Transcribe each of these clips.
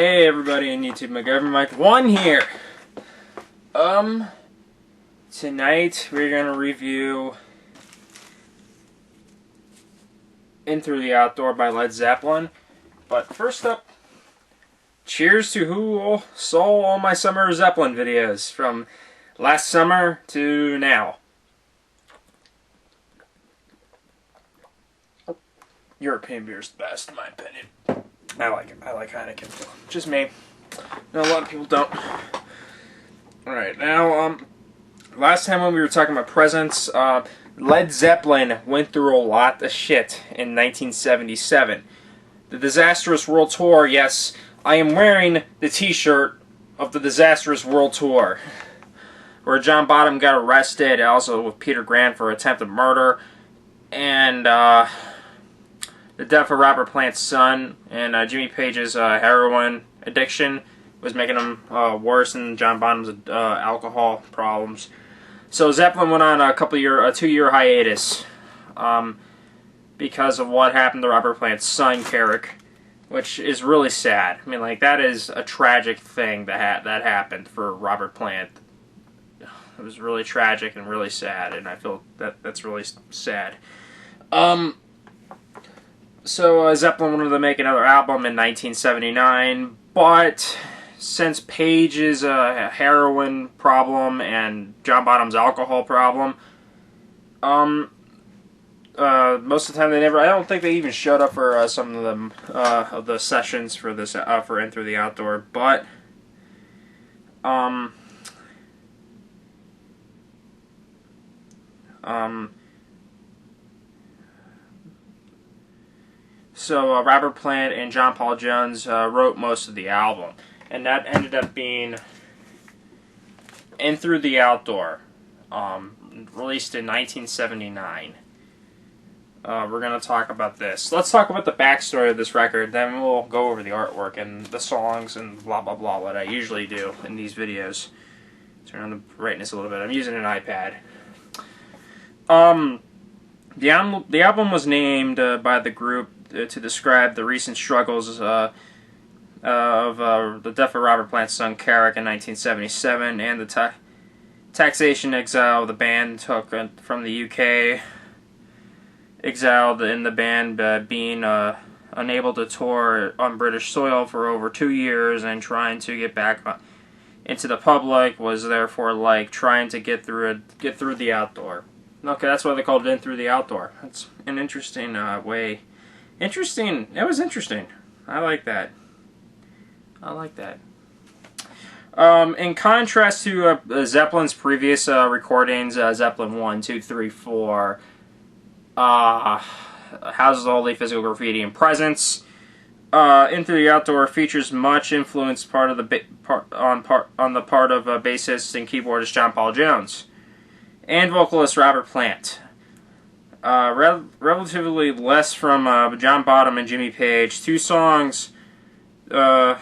Hey everybody on YouTube, McGovern Mike 1 here. Tonight we're gonna review In Through the Outdoor by Led Zeppelin. But first up, cheers to who saw all my summer Zeppelin videos from last summer to now. European beer is the best in my opinion. I like it. I like Heineken. Just me. No, a lot of people don't. Alright, now, last time when we were talking about presents, Led Zeppelin went through a lot of shit in 1977. The Disastrous World Tour, yes, I am wearing the t-shirt of the Disastrous World Tour, where John Bonham got arrested, also with Peter Grant for attempted murder, and, the death of Robert Plant's son, and Jimmy Page's heroin addiction was making him worse than John Bonham's alcohol problems. So Zeppelin went on a 2-year hiatus because of what happened to Robert Plant's son, Carrick, which is really sad. I mean, like, that is a tragic thing that happened for Robert Plant. It was really tragic and really sad, and I feel that's really sad. So Zeppelin wanted to make another album in 1979, but since Page's heroin problem and John Bonham's alcohol problem, most of the time I don't think they even showed up for some of them of the sessions for this for In Through the Outdoor, but So Robert Plant and John Paul Jones wrote most of the album, and that ended up being In Through the Outdoor, released in 1979. We're going to talk about this. Let's talk about the backstory of this record, then we'll go over the artwork and the songs and blah blah blah, what I usually do in these videos. Turn on the brightness a little bit. I'm using an iPad. The album was named by the group to describe the recent struggles of the death of Robert Plant's son Carrick in 1977 and the taxation exile the band took from the UK, exiled in the band being unable to tour on British soil for over 2 years and trying to get back into the public was therefore like trying to get through the outdoor. Okay, that's why they called it In Through the Outdoor. That's an interesting way. Interesting. It was interesting. I like that. I like that. In contrast to Zeppelin's previous recordings, Zeppelin 1, 2, 3, 4, houses all the physical graffiti and presence. In Through the Outdoor features much influence on the part of bassist and keyboardist John Paul Jones and vocalist Robert Plant. Relatively less from John Bonham and Jimmy Page. Two songs from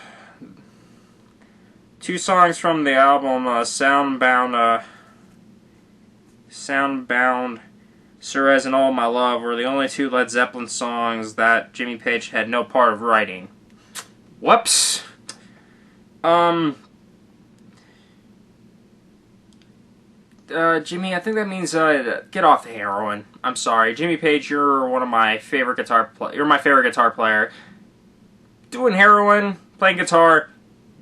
the album Soundbound, Surez and All My Love were the only two Led Zeppelin songs that Jimmy Page had no part of writing. Whoops. Jimmy, I think that means get off the heroin. I'm sorry, Jimmy Page. You're one of my favorite You're my favorite guitar player. Doing heroin, playing guitar,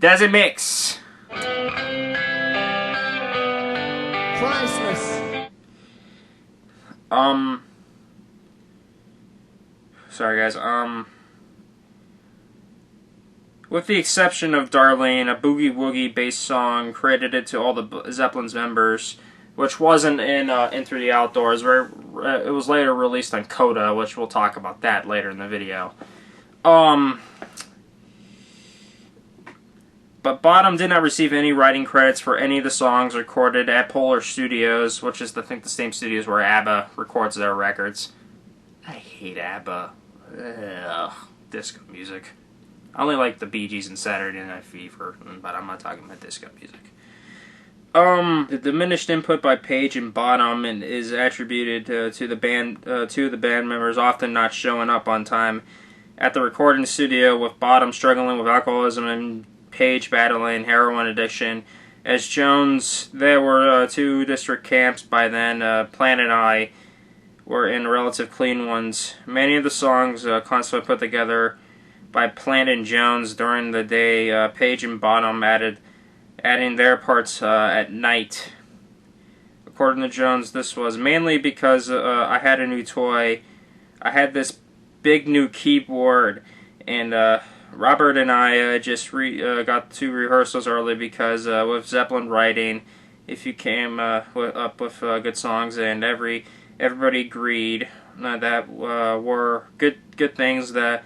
doesn't mix. Priceless. Sorry guys. With the exception of Darlene, a boogie-woogie bass song credited to all the Zeppelin's members, which wasn't in Through the Outdoors, where it was later released on Coda, which we'll talk about that later in the video. But Bonham did not receive any writing credits for any of the songs recorded at Polar Studios, which is, I think, the same studios where ABBA records their records. I hate ABBA. Ugh, disco music. I only like the Bee Gees and Saturday Night Fever, but I'm not talking about disco music. The diminished input by Page and Bonham is attributed to the band members often not showing up on time at the recording studio, with Bottom struggling with alcoholism and Page battling heroin addiction. As Jones, there were 2 district camps by then. Plant and I were in relative clean ones. Many of the songs constantly put together by Plant and Jones during the day. Page and Bottom adding their parts at night. According to Jones, this was mainly because I had a new toy. I had this big new keyboard, and Robert and I just got to rehearsals early because with Zeppelin writing, if you came up with good songs, and everybody agreed that were good things that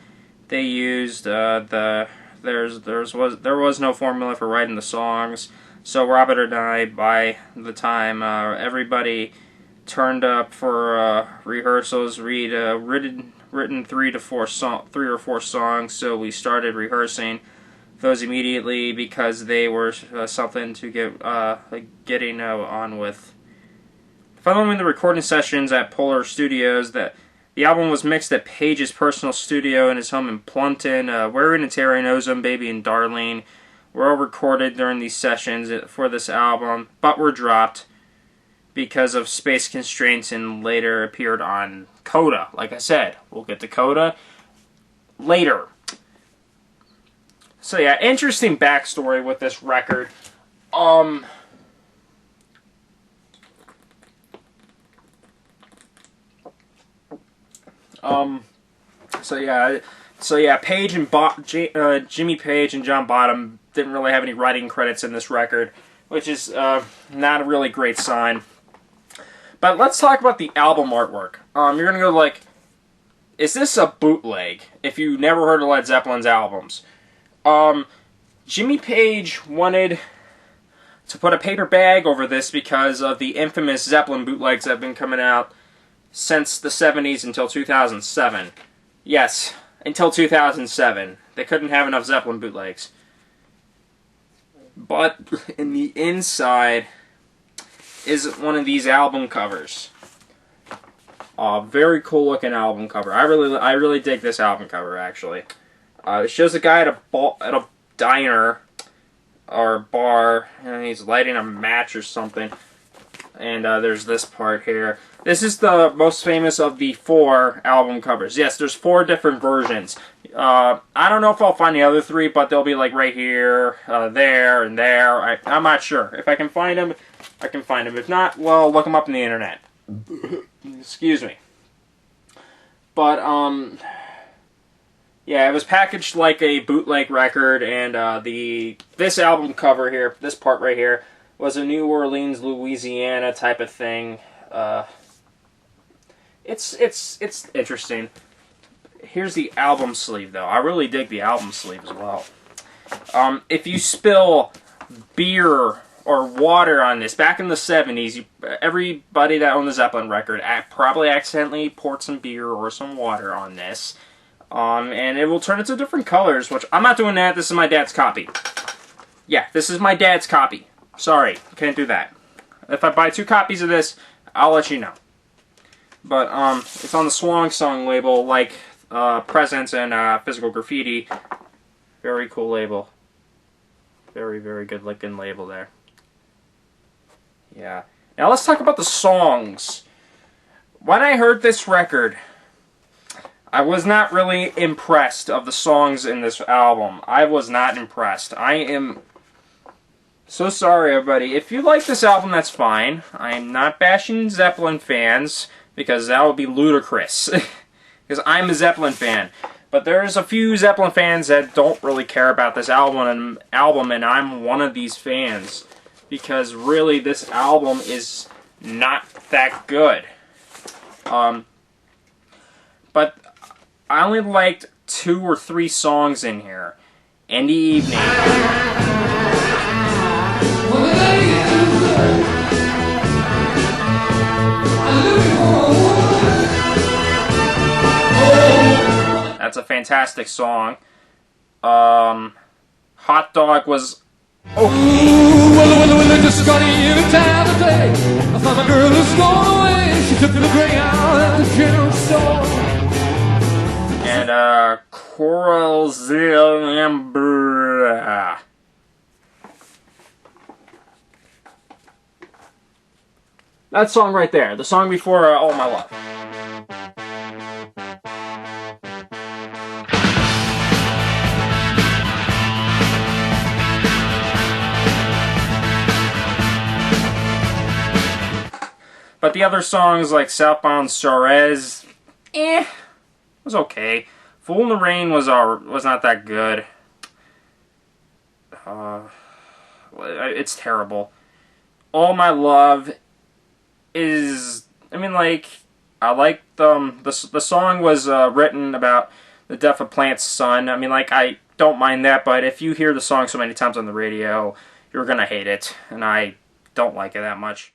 they used. There was no formula for writing the songs, so Robert and I, by the time everybody turned up for rehearsals, written 3 or 4 songs, so we started rehearsing those immediately because they were something to getting on with. Following the recording sessions at Polar Studios, the album was mixed at Page's personal studio in his home in Plumpton. Wearing a Terry Ozone, Baby and Darling were all recorded during these sessions for this album, but were dropped because of space constraints and later appeared on Coda. Like I said, we'll get to Coda later. So yeah, interesting backstory with this record. So yeah, Page and Jimmy Page and John Bottom didn't really have any writing credits in this record, which is not a really great sign. But let's talk about the album artwork. You're gonna go like, is this a bootleg? If you never heard of Led Zeppelin's albums, Jimmy Page wanted to put a paper bag over this because of the infamous Zeppelin bootlegs that have been coming out since the 70s until 2007. Yes, until 2007. They couldn't have enough Zeppelin bootlegs. But in the inside is one of these album covers. Very cool looking album cover. I really dig this album cover, actually. It shows a guy at a diner or bar, and he's lighting a match or something. And there's this part here. This is the most famous of the 4 album covers. Yes, there's 4 different versions. I don't know if I'll find the other 3, but they'll be like right here, there, and there. I'm not sure. If I can find them, I can find them. If not, well, look them up on the internet. Excuse me. But, yeah, it was packaged like a bootleg record, and this album cover here, this part right here, was a New Orleans, Louisiana type of thing. It's interesting. Here's the album sleeve, though. I really dig the album sleeve as well. If you spill beer or water on this, back in the 70s, everybody that owned the Zeppelin record probably accidentally poured some beer or some water on this. And it will turn into different colors, which I'm not doing that. This is my dad's copy. Yeah, this is my dad's copy. Sorry, can't do that. If I buy 2 copies of this, I'll let you know. But it's on the Swan Song label, like Presence and Physical Graffiti. Very cool label. Very, very good looking label there. Yeah. Now let's talk about the songs. When I heard this record, I was not really impressed of the songs in this album. I was not impressed. I am so sorry, everybody. If you like this album, that's fine. I am not bashing Zeppelin fans, because that would be ludicrous. Because I'm a Zeppelin fan. But there's a few Zeppelin fans that don't really care about this album, and I'm one of these fans. Because really, this album is not that good. But I only liked 2 or 3 songs in here. In the Evening. That's a fantastic song. Hot Dog was okay. Ooh, well, just got in a time to play. I found my girl who's gone away. She took to the Greyhound and the general store. And That song right there, the song before All My Love. But the other songs like Southbound Suarez, was okay. Fool in the Rain was not that good. It's terrible. All My Love is, I mean, like, I like the song was written about the death of Plant's son. I mean, like, I don't mind that, but if you hear the song so many times on the radio, you're gonna hate it, and I don't like it that much.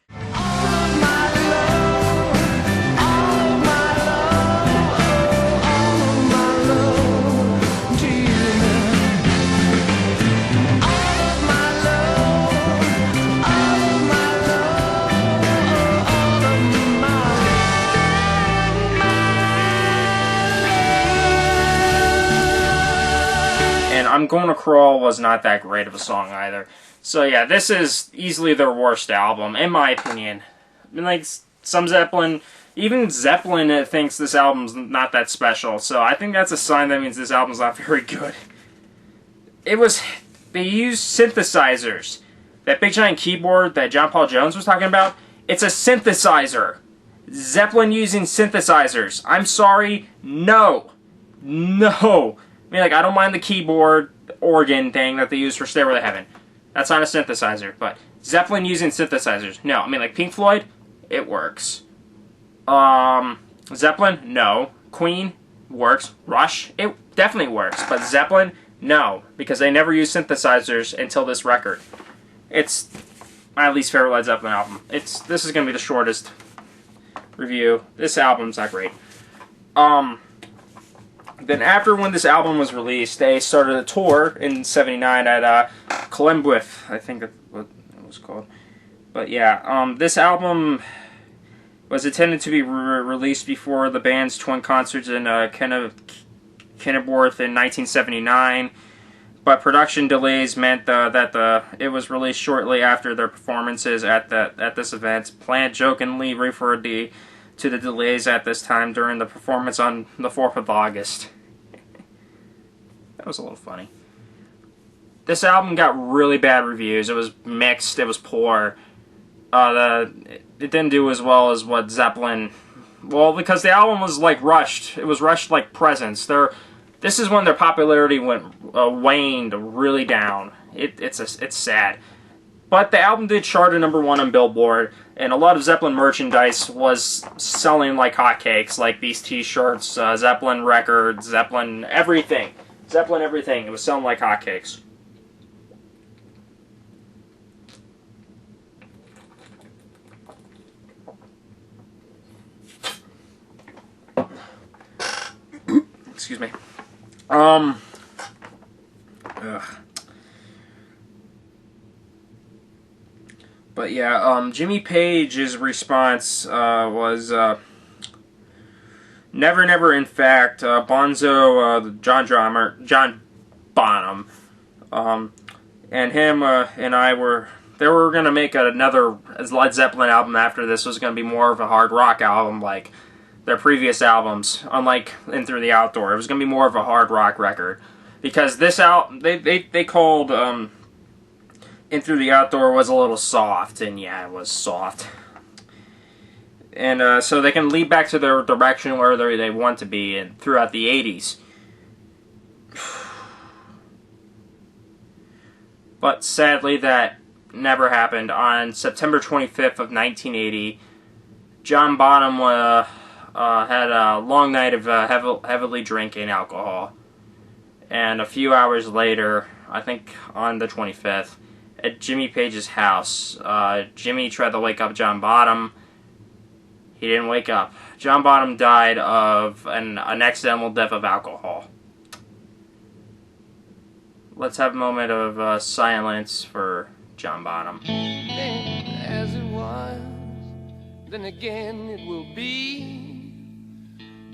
And I'm Gonna Crawl was not that great of a song either. So yeah, this is easily their worst album, in my opinion. I mean, like, some Zeppelin, even Zeppelin thinks this album's not that special, so I think that's a sign that means this album's not very good. They used synthesizers. That big giant keyboard that John Paul Jones was talking about, it's a synthesizer. Zeppelin using synthesizers. I'm sorry, no. No. I mean, like, I don't mind the keyboard organ thing that they use for Stairway to Heaven. That's not a synthesizer, but Zeppelin using synthesizers. No, I mean, like, Pink Floyd, it works. Zeppelin, no. Queen, works. Rush, it definitely works. But Zeppelin, no. Because they never used synthesizers until this record. It's my least favorite Led Zeppelin album. This is going to be the shortest review. This album's not great. Then after when this album was released, they started a tour in '79 at Columbwith, I think that's what it was called. But yeah, this album was intended to be released before the band's twin concerts in Kenilworth in 1979, but production delays meant that it was released shortly after their performances at this event. Plant jokingly referred to the delays at this time during the performance on the 4th of August. That was a little funny. This album got really bad reviews. It was mixed. It was poor. It didn't do as well as what Zeppelin... Well, because the album was, like, rushed. It was rushed like Presents. This is when their popularity waned really down. It's sad. But the album did chart at #1 on Billboard, and a lot of Zeppelin merchandise was selling like hotcakes, like these t-shirts, Zeppelin records, Zeppelin everything. Zeppelin everything. It was selling like hotcakes. Excuse me. Ugh. But yeah, Jimmy Page's response was never, never. In fact, Bonzo, John Bonham, and him and I were going to make another Led Zeppelin album after this. Was going to be more of a hard rock album like their previous albums, unlike In Through the Outdoor. It was going to be more of a hard rock record because this they called. In Through the Outdoor was a little soft, and yeah, it was soft. And so they can lead back to their direction where they want to be in, throughout the 80s. But sadly, that never happened. On September 25th of 1980, John Bonham had a long night of heavily drinking alcohol. And a few hours later, I think on the 25th, at Jimmy Page's house, Jimmy tried to wake up John Bonham. He didn't wake up. John Bonham died of an accidental death of alcohol. Let's have a moment of silence for John Bonham. As it was, then again it will be.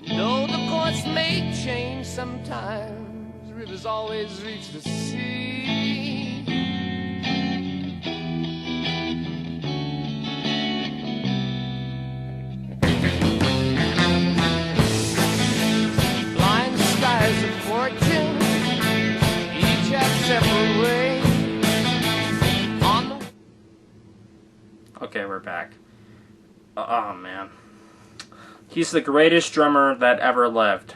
Though the course may change sometimes, rivers always reach the sea. Blind skies of fortune, each have separate ways. Okay, we're back. Oh, man. He's the greatest drummer that ever lived.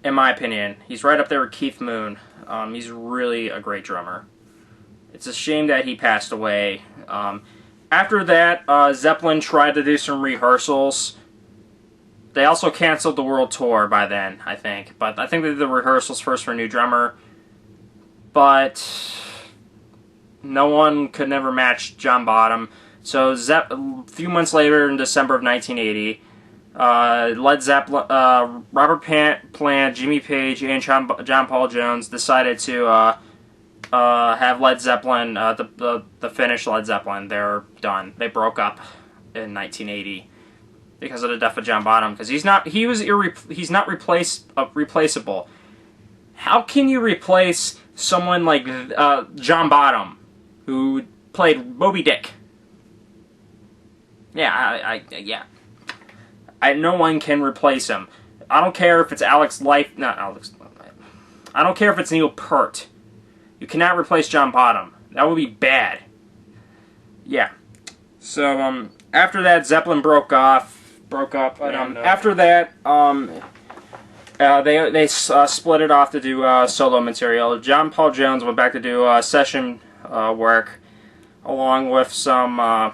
In my opinion. He's right up there with Keith Moon. He's really a great drummer. It's a shame that he passed away. After that, Zeppelin tried to do some rehearsals. They also canceled the world tour by then, I think. But I think they did the rehearsals first for a new drummer. But no one could never match John Bonham. So a few months later, in December of 1980, Led Zeppelin, Robert Plant, Jimmy Page, and John Paul Jones decided to have Led Zeppelin, the finished Led Zeppelin. They're done. They broke up in 1980 because of the death of John Bonham. Because he's not replaceable. How can you replace someone like John Bonham, who played Moby Dick? Yeah, no one can replace him. I don't care if it's I don't care if it's Neil Peart. You cannot replace John Bonham. That would be bad. Yeah. So after that, Zeppelin broke up. But after that, they split it off to do solo material. John Paul Jones went back to do session work, along with some.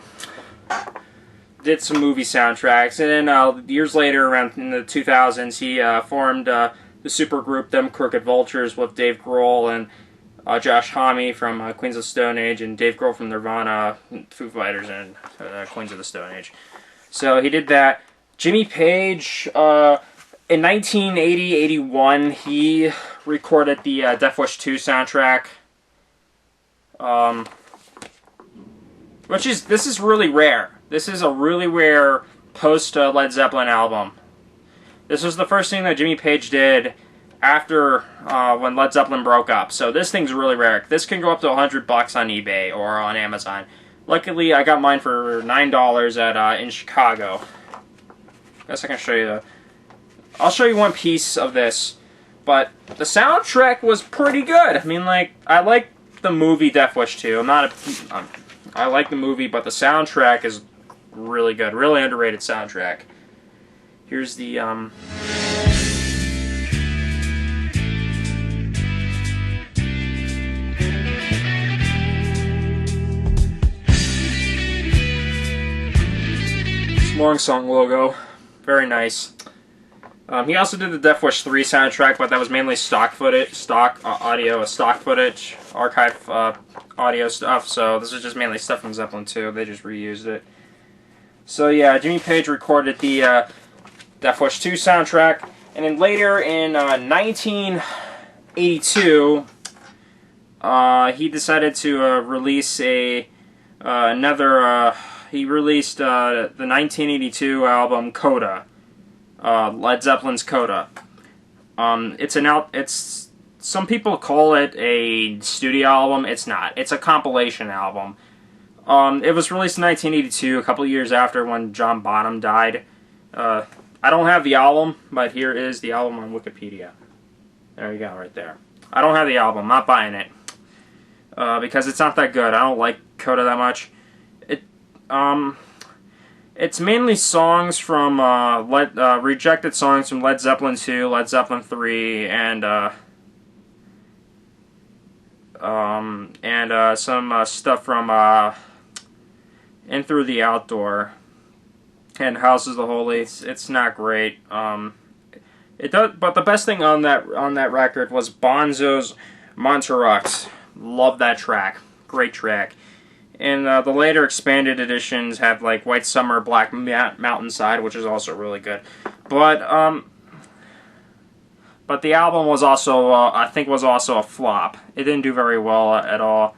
Did some movie soundtracks, and then years later, around in the 2000s, he formed the supergroup Them Crooked Vultures with Dave Grohl and Josh Homme from Queens of the Stone Age, and Dave Grohl from Nirvana, Foo Fighters, and Queens of the Stone Age. So he did that. Jimmy Page, in 1980-81, he recorded the Death Wish 2 soundtrack. This is really rare. This is a really rare post-Led Zeppelin album. This was the first thing that Jimmy Page did after when Led Zeppelin broke up. So this thing's really rare. This can go up to $100 on eBay or on Amazon. Luckily, I got mine for $9 in Chicago. I guess I can show you I'll show you one piece of this. But the soundtrack was pretty good. I mean, like, I like the movie Death Wish 2. I like the movie, but the soundtrack is really good. Really underrated soundtrack. Here's the, Smoring Song logo. Very nice. He also did the Death Wish 3 soundtrack, but that was mainly stock footage, audio, stock footage, archive audio stuff, so this is just mainly stuff from Zeppelin 2. They just reused it. So yeah, Jimmy Page recorded the Death Wish 2 soundtrack, and then later in 1982, he decided to release another. He released the 1982 album Coda, Led Zeppelin's Coda. It's some people call it a studio album. It's not. It's a compilation album. It was released in 1982, a couple years after when John Bonham died. I don't have the album, but here is the album on Wikipedia. There you go, right there. I don't have the album. I'm not buying it because it's not that good. I don't like Coda that much. It's mainly songs from rejected songs from Led Zeppelin 2, Led Zeppelin 3, and some stuff from In Through the Outdoor and House is the Holy. It's not great. It does, but the best thing on that record was Bonzo's Monterux. Love that track. Great track. And the later expanded editions have like White Summer, Black Mountainside, which is also really good. But the album was also, I think, was also a flop. It didn't do very well at all.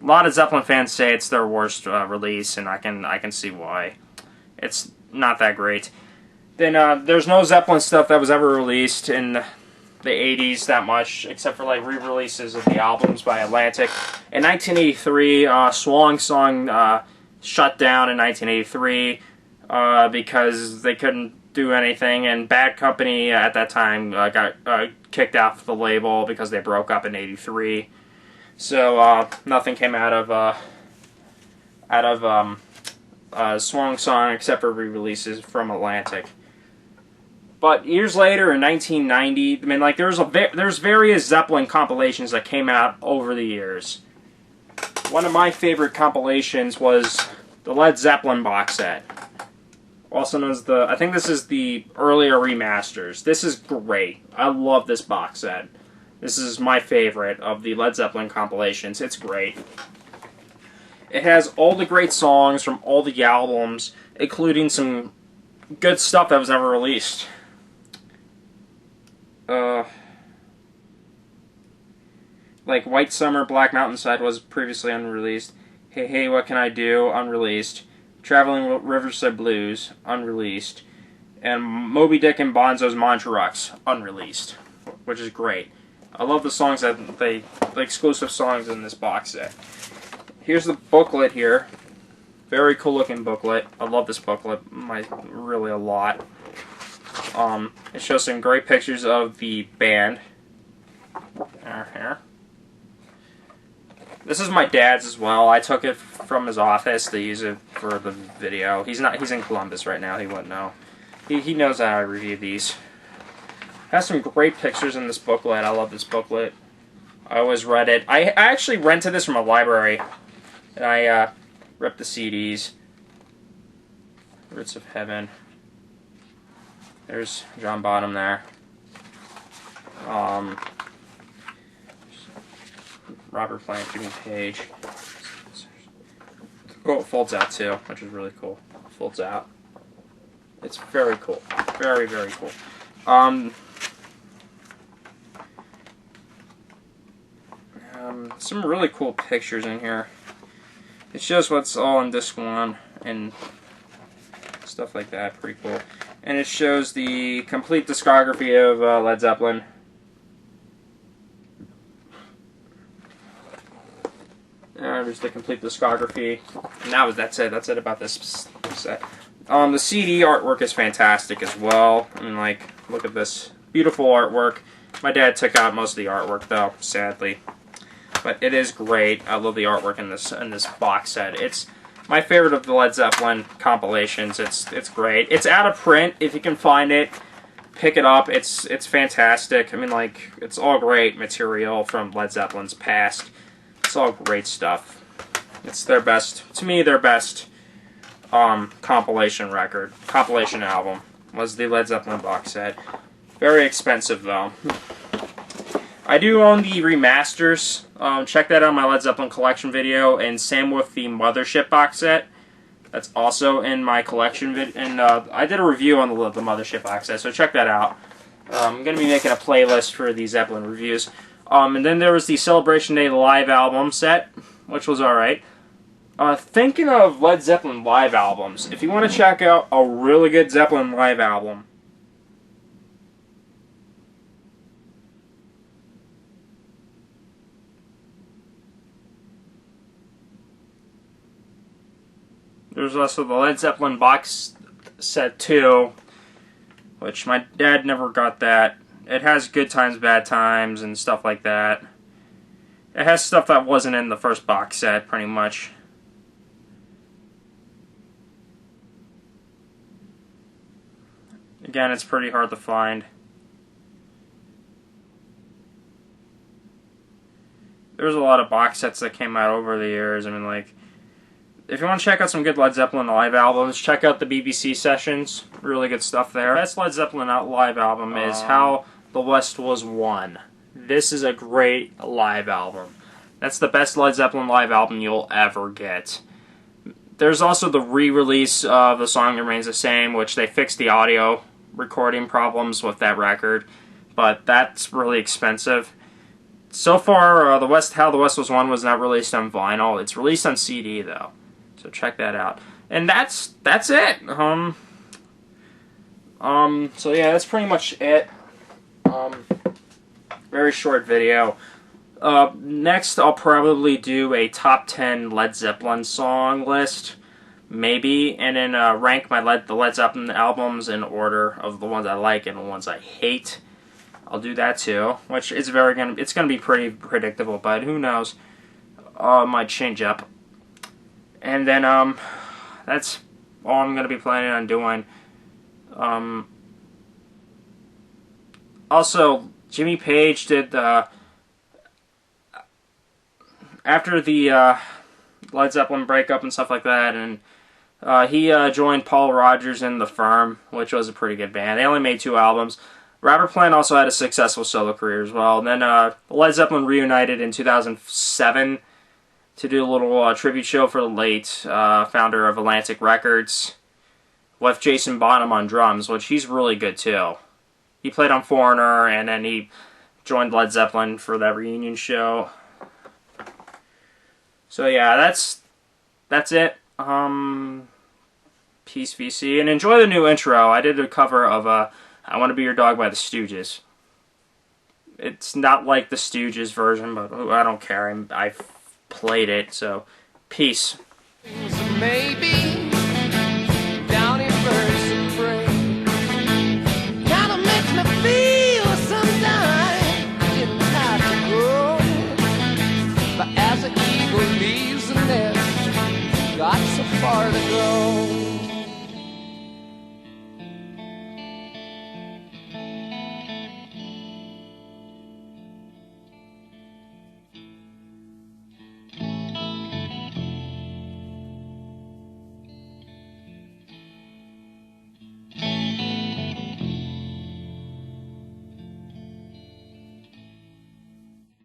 A lot of Zeppelin fans say it's their worst release, and I can see why. It's not that great. Then there's no Zeppelin stuff that was ever released in the the 80s that much, except for like re-releases of the albums by Atlantic. In 1983, Swan Song shut down in 1983 because they couldn't do anything, and Bad Company at that time got kicked off the label because they broke up in 83. So nothing came out of Swan Song except for re-releases from Atlantic. But years later, in 1990, I mean, like there's various Zeppelin compilations that came out over the years. One of my favorite compilations was the Led Zeppelin box set, also known as I think this is the earlier remasters. This is great. I love this box set. This is my favorite of the Led Zeppelin compilations. It's great. It has all the great songs from all the albums, including some good stuff that was never released. Like White Summer, Black Mountainside was previously unreleased. Hey Hey, What Can I Do? Unreleased. Traveling Riverside Blues, unreleased. And Moby Dick and Bonzo's Montreux, unreleased. Which is great. I love the songs the exclusive songs in this box set. Here's the booklet here. Very cool looking booklet. I love this booklet really a lot. It shows some great pictures of the band. Here. This is my dad's as well. I took it from his office to use it for the video. He's in Columbus right now. He wouldn't know. He knows how I review these. Has some great pictures in this booklet. I love this booklet. I always read it. I actually rented this from a library. And I ripped the CDs. Roots of Heaven. There's John Bonham there. Robert Plant, Jimmy Page. Oh, it folds out too, which is really cool. It folds out. It's very cool. Very, very cool. Some really cool pictures in here. It shows what's all in disc 1 and stuff like that. Pretty cool. And it shows the complete discography of Led Zeppelin. There's the complete discography. And that's it. That's it about this set. The CD artwork is fantastic as well. I mean, like, look at this beautiful artwork. My dad took out most of the artwork, though, sadly. But it is great. I love the artwork in this box set. It's my favorite of the Led Zeppelin compilations. It's great. It's out of print. If you can find it, pick it up. It's fantastic. I mean, like, it's all great material from Led Zeppelin's past. It's all great stuff. It's their best, to me, their best compilation album was the Led Zeppelin box set. Very expensive, though. I do own the remasters. Check that out in my Led Zeppelin collection video, and same with the Mothership box set. That's also in my collection and I did a review on the Mothership box set, so check that out. I'm going to be making a playlist for the Zeppelin reviews. And then there was the Celebration Day live album set, which was alright. Thinking of Led Zeppelin live albums, if you want to check out a really good Zeppelin live album, there's also the Led Zeppelin box set 2, which my dad never got that. It has Good Times, Bad Times, and stuff like that. It has stuff that wasn't in the first box set, pretty much. Again, it's pretty hard to find. There's a lot of box sets that came out over the years. I mean, like, if you want to check out some good Led Zeppelin live albums, check out the BBC sessions. Really good stuff there. The best Led Zeppelin live album is How the West Was Won. This is a great live album. That's the best Led Zeppelin live album you'll ever get. There's also the re-release of The Song Remains the Same, which they fixed the audio recording problems with that record, but that's really expensive. So far, How the West Was Won was not released on vinyl. It's released on CD, though. So check that out. And that's it. So yeah, that's pretty much it. Very short video. Next, I'll probably do a top 10 Led Zeppelin song list, maybe, and then rank the Led Zeppelin albums in order of the ones I like and the ones I hate. I'll do that too, which is it's gonna be pretty predictable, but who knows? It might change up. And then that's all I'm gonna be planning on doing. Also, Jimmy Page did after the Led Zeppelin breakup and stuff like that, and he joined Paul Rodgers in The Firm, which was a pretty good band. They only made 2 albums. Robert Plant also had a successful solo career as well. And then Led Zeppelin reunited in 2007 to do a little tribute show for the late founder of Atlantic Records with Jason Bonham on drums, which he's really good too. He played on Foreigner, and then he joined Led Zeppelin for that reunion show. So yeah, that's it. Peace, VC, and enjoy the new intro. I did a cover of I Want to Be Your Dog by the Stooges. It's not like the Stooges version, but I don't care. I played it, so peace. Maybe